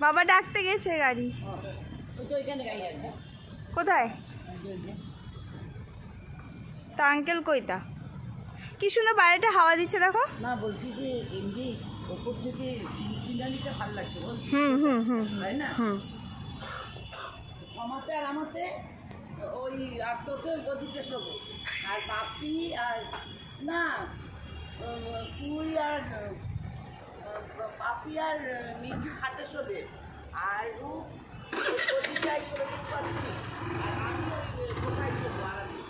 বাবা ডাকতে গেছে গাড়ি। কোথায় তা আঙ্কেল কইতা? কি সুন্দর বাইরেটা হাওয়া দিচ্ছে দেখো। না বলছি যে এমনি ওপর থেকে সিনারিটা ভালো লাগছে বল। তাই না? আমাতে আর আমাতে ওই আর তোকে ওই গদিতে শোবো, আর বাপি আর না তুই আর বাপি আর মিঠু খাটে শোবে, আর রূপ গদিটাই শোবে পারবি, আর আমি ওই কোথায় শোবো আরামে।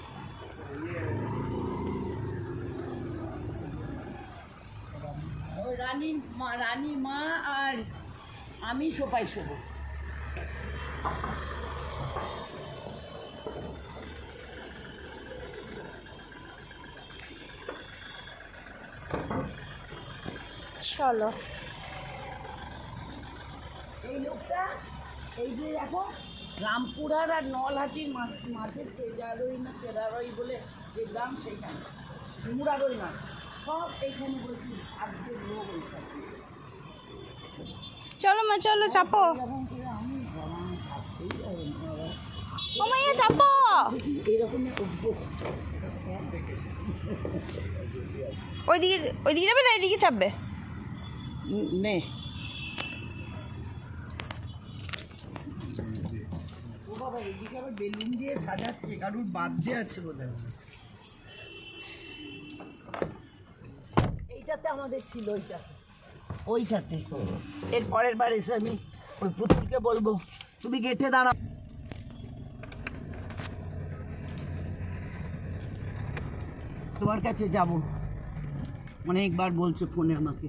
ওই রানী মা আর আমি সোফায় শোবো। চলো। এই লোকটা এই যে এখন রামপুরার আর নলহাটির মাঝে তেরারই বলে যে গ্রাম, সেইখানে মুরারই মাঠ সব এইখানে বলছি আজকের লোক ওইসব। চলো মা চলো, চাপো। ও মাইয়া চাপো। এইরকম ওইদিকে যাবে না এইদিকে চাপবে? নে ও বাবা, এইদিকে আবার বেলুন দিয়ে সাজাচ্ছে, কারুর বার্থডে আছে বোধহয়। এইটাতে আমাদের ছিল, ওইটাতে এর পরের বার এসে আমি ওই পুতুলকে বলবো তুমি গেটে দাঁড়াও। তোমার কাছে যাব, অনেকবার বলছে ফোনে আমাকে।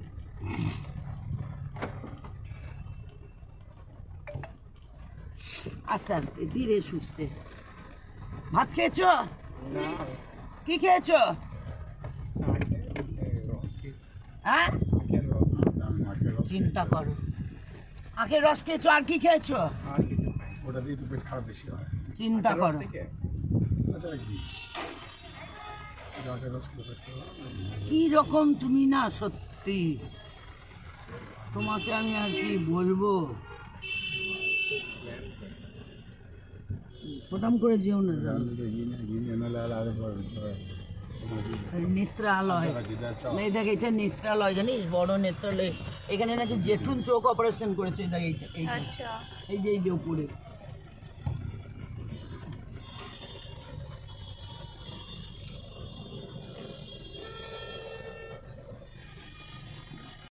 আস্তে আস্তে ধীরে সুস্থে। ভাত খেয়েছো? কি খেয়েছো? হ্যাঁ চিন্তা করো, আখের রস খেয়েছো, আর কি খেয়েছো? ওটা দিয়ে তো পেট খারাপ বেশি হয়। চিন্তা করো। কি রকম তুমি না, সত্যি তোমাকে আমি আর কি বলবো। প্রণাম করে যেও না, নেত্রালয়। এই দেখ, এটা নেত্রালয় জানিস, বড় নেত্রালয়। এখানে নাকি জেঠুন চোখ অপারেশন করেছে। এই যে উপরে